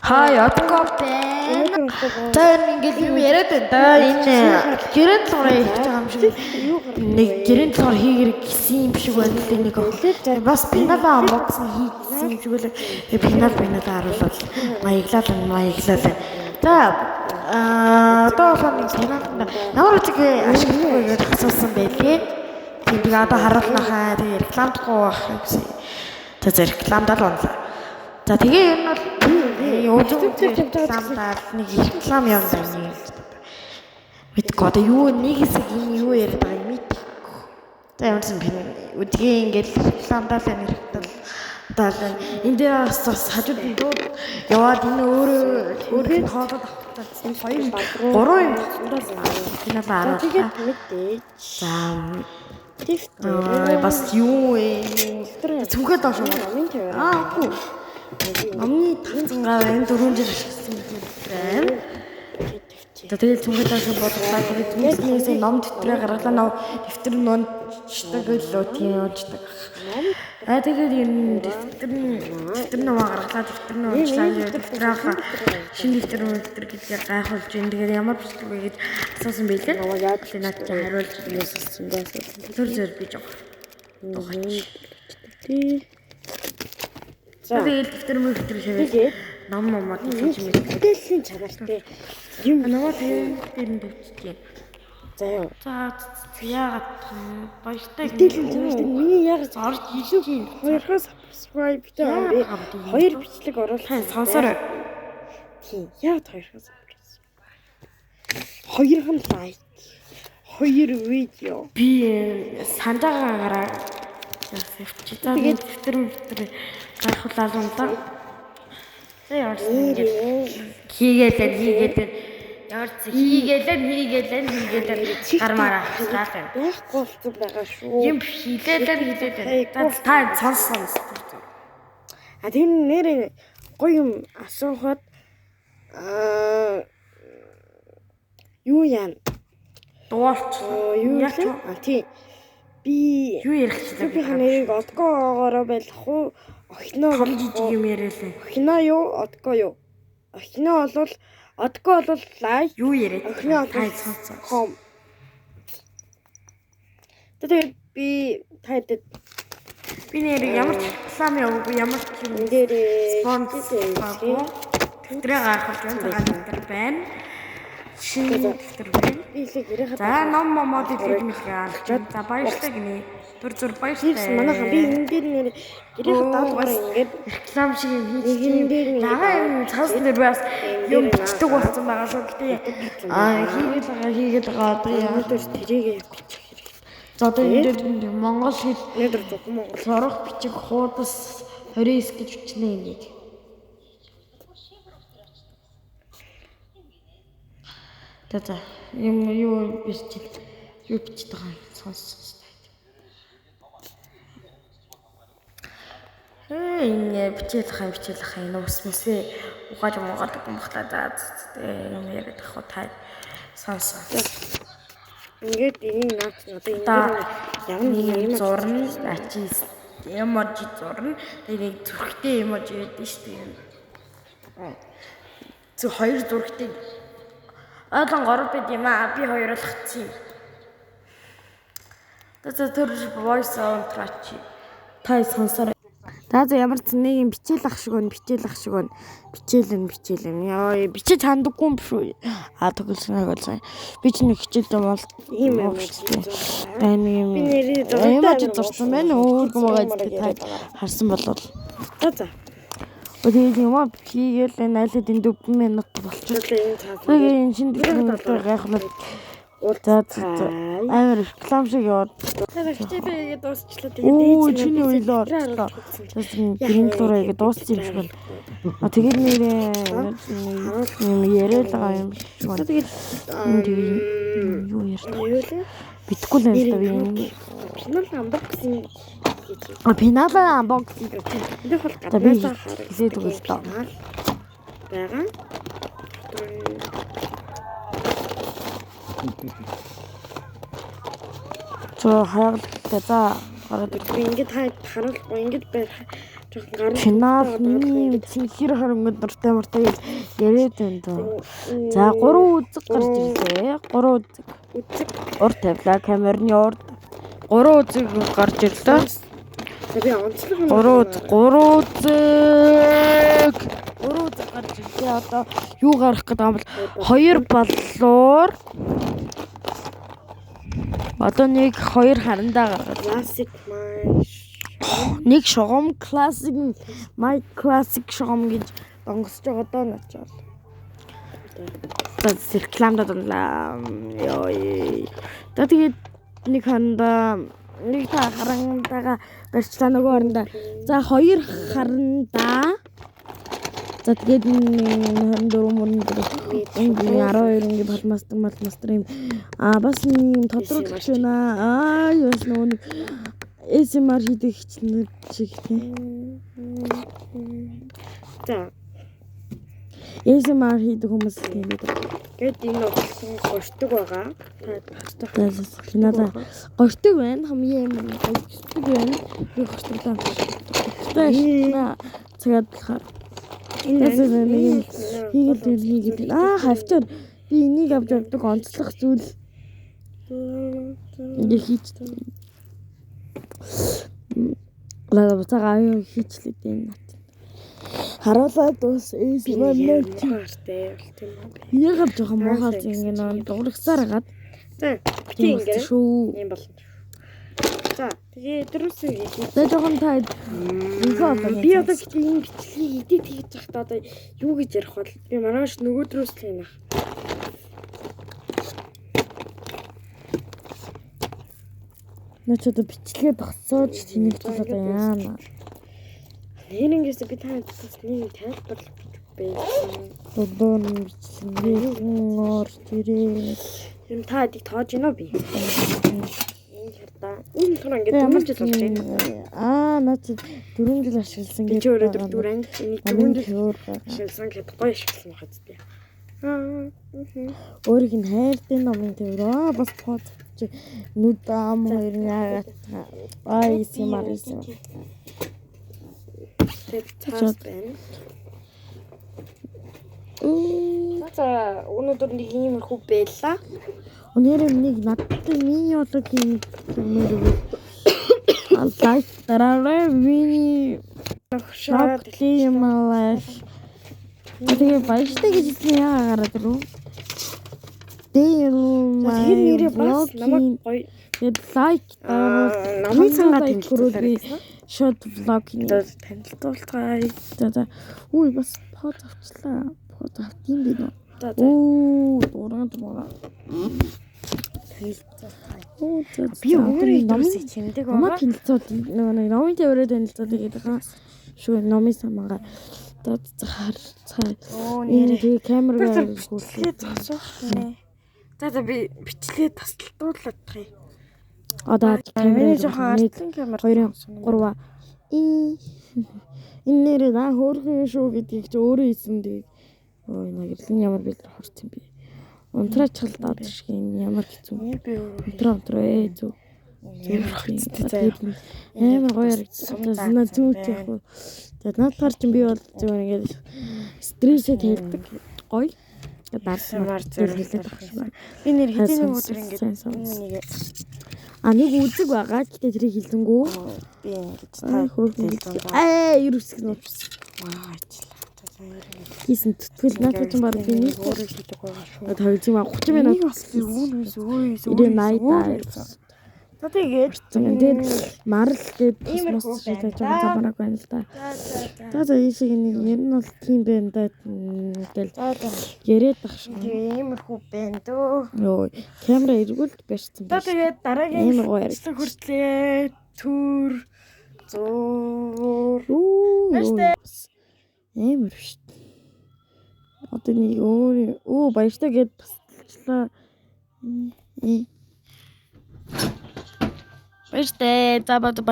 Хай одгоо байна. Тэр ингээд юм яриад байна да. Энэ гэрэн цорын хийж байгаа юм шиг. Нэг гэрэн цор хийгэр гисэн юм шиг байна л нэг. Бас пиналаа амбокс хийсэн юм шиг л. Пиналаа харуулаад маяглал. За одоо нэг пинал ямар ч ашиглахгүй гэж асуусан байлээ. Тэгээд одоо харуулнахаа тэгээд рекламдахгүй байх гэсэн. За рекламдал онлоо. За тэгээ ер нь бол рекламдаад нэг реклам явуулсан юм. Мэдгүй одоо юу нэг хэсэг юу яриад байгааг мэдгүй. За ямарсан би үдгээ ингээд рекламдаад байна хэрэгтэл одоо энэ дээр бас хажууд нь дууд яваад энэ өөрөө хоолоод авчихсан 2 3 юм байна. Тэгээд мэдээ. За бас юу цүнхээ доош үгүй. Амны тавцангаа энэ 4 жил ашигласан юм байна. Тэгээд цүнхээ доош бодлоо. Тэгээд цүнхнээс ном дэвтрээ гаргалаа нав дэвтэр нуунчдаг лөө тийм уучдаг. Тэгээд энэ дэвтэр нугаа гаргалаа дэвтэр нуунчлаа. Дэвтэр аваа шинэ дэвтэр гэж гайхуулж байна. Тэгээд ямар бичлэг вэ гэж асуусан байлээ. Яг л наад чи хариулж ирсэн байсан. Тэр зэр би жоо. Тэгээд дэвтэр шавьж ном момод хийж мэдээллийн чанартай юм намаа дээр нь дэвчжээ. За юу. За яагаад баяртай мэдээллийн чанартай миний яг орж илүү юм. 2-оос subscribe дээр 2 бичлэг оруулах сонсорой. Тийм яг 2-оос 2 лайк 2 видео би санджаагаараа тэгээд дэвтэр гайхуулаад юм да. За ямар ч ингэж хийгээд гармаараа хаалаа. Байхгүй болсон байгаа шүү. Юм хийлээд та сонссон. А тийм нэр гоё юм асуухад юу яа дуурч юу яа тий би юу ярих чинь би ханыг одгоогоороо байлах уу охиноо жижиг юм яриалаа охиноо юу одгоо юу охиноо бол одгоо бол лайк юу яриад охиноо тай сонсоо тэгээд би тайд би нэр ямар ч реклам явуугүй ямар ч юм дээр спонсор авахгүй дэвтрээ гаргах юм дэвтэр байна шинэ дэвтэр байна. За ном момод хэлмэлгээ алчаад за баяртай гинэ. Зүр баяртай. Манайхан би энэ дээр нэр гэрийн даалгаар ингээд реклам шиг юм хийж байгаа. Цаас нэр бас юм бичдэг болсон байгаа шүү. Гэтэ хийгээд байгаа одоо ямар ч тэрийг бичих хэрэг. За одоо энэ Монгол хэл нэр зөвхөн Монгол сурах бичих хуудас 29 гэж бичнэ энийг. За юу бичиж байгаа юм сонссон. Энэ бичээлах юм уусмэсээ угааж мохлаа за юм яриад ах тай сонсон. Ингээд энэ наач одоо энэ зурна ачи эможи зурна тэгээд зүрхтэй эможи байдаг шүү дээ. Зөв 2 зүрхтэй Адан горов бид юм аа би хоёр л хацсан. За тэр voice on track. Тай сонсороо. За ямар ч нэг юм бичээл ах шиг байна. Бичээл. Яа бичиж хандаггүй юм шүү. Тэгэлснэг болсон. Би ч нэг хичээлд юм бол ийм юм шүү. Би нэрээ эмож зурсан байна. Өөр гомогоо тай харсан болвол. За тэгээд юм хийгээл энэ айлд энэ 4 минут болчихлоо. Тэгээд энэ шинэ дэвтэр гайхуулаад амар реклам шиг яваад. Тэгээд хичээлээ дуусчлаа. Тэгээд чиний үйлөө орлоо. Гэрийн дураа ингэ дуусчих юм шиг байна. Тэгээд нэрээ яриад байгаа юм шиг байна. Тэгээд юу ярьдаг? Битгэл байна л да би. Пинал амбог гэсэн пиналаа амбог энэ бол гаднаас хийгээд өгөл тоо. Бага. Хаяглалтай за гараад би ингээд харуулахгүй ингээд байх Финал миний цэнхэр хөрөнгөд дуртай муртай гэж яриад байна дөө. За 3 үзэг гарч ирлээ. 3 үзэг. Урд тавилаа камерны урд. 3 үзэг гарч ирлээ. Би онцлог юм. 3 үзэг гарч ирлээ. Одоо юу гарах гэдэг юм бол 2 баллуур. Одоо нэг 2 харандаа гаргаад. Classic match. Нэг шугам классик my classic шугам гэж донгосч байгаа доо начаал. За рекламад дунлаа. Ёо. Тэгээд нэг ханда нэг та харандаага барьчлаа нөгөө орондоо. За 2 харандаа. За тэгээд 24 мөрөнд 12 ингээ балмастер юм. Бас юм тодруулж байна. Яс нөгөө ASMR хийдэг хичнээн шиг тийм. За. ASMR хийдэг хүмүүс тийм байдаг. Гэт энэ болсон гортог байгаа. Хинада гортог байна. Хамгийн юм гортог байна. Би гортоглоо. Тэгээд цагаад болохоор энэ хийгээд хавчаар би энийг авч явдаг онцлог зүйл ингээ хийчихсэн. Лаа буцаага аюу хийчлээ дээ нат. Харуулаад бас ASMR тийм. яг жоохон мохоо ингэ нөө дуурагсаар хагаад. За тийм ингээ шүү. юм болно. За тэгээ дөрөвсөө хийх. За жоохон та би одоо гэдэг энэ бичлэгийг эдит хийж захтаа одоо юу гэж ярих бол би маргааш нөгөө дөрөвс л юм аа. Начад бичлэгээ тогтсооч тэнийх тул одоо яана. Нэрэнгээс би танд нэг тайлбар байсан. Додон бичлэгээ орж ирээ. Юм та эдийг тоож гинөө би. Энэ хардаа. Энэ төр ингээд 4 жил болж байна. Начад 4 жил ашигласан гэж өөрөө 4 анги нэг 4 жил ашигласан гэхэд гоё ашигласан байх үстэй. Өөрийг нь хайртай номын төврөө бас под нүд ам хоёр яагаад ASMR хийсэн. Цаас байна. За өнөөдөр нэг иймэрхүү байлаа. Өнөөдөр нэг надтай миниологийн юмэр лайк дараарай миний шок клим лайк. Тэгээ баяртай гэж хэлсэн яагаад гараад ирв? нэрээ бас намайг гоё тэгээд лайк намын сангаа тэнхрүүл шот влогны танилцуулгая. За үгүй бас под авчлаа. Под автын би нөө. За дуран. Би өөрөө номын чимдэг байгаа. Намайг танилцуулт нөгөө номын төврөө танилцуулт гэдэг хаа. Шүү номын самгаа цаар. Энэ камераар бичлэгээ засуух нэ. За би бичлэгээ тасалдуулаад тах юм. Одоо камерын жоохон артлын камер 2 3 энэ нэрээ хөөрхөн шүү гэдгийг чи өөрөө хэлсэндээ ой нагирлын ямар бэлэр хорц юм бэ. Унтраач халдаад шиг ямар хэцүү. Унтраа зүг. Амар гоё харагдсан. Зүүч яг. Тэгээд надаар чинь би бол зүгээр ингээд стрессээ тайлдаг гоё. Дарсмаар зөвлөлөө багш. Би нэр хэдийн өдөр ингээд нэг нэг үзэг байгаа. Гэтэ тэрийг хэлсэнгүү. Би ингэж та хөөрхөн. Ерөөсгөө нуучсан. Хийсэн тэтгэл надад ч баг би нэг өөрөө хийдэг байгаа шүү. 30 минут бас өөс 80. За тэгээд марл гээд мос шийдэж байгаа замараг байна л да. За ийшээ нэг ер нь бол тийм байна да гэл яриад баг шүү. Иймэрхүү байна дөө. Йоо камера эргүүлж барьсан. За тэгээд дараагийн бичлэг хүртлээ төр зур. Амар шүү. Одоо нэг баяртай гээд басчлаа. Баяртай. За баяртай.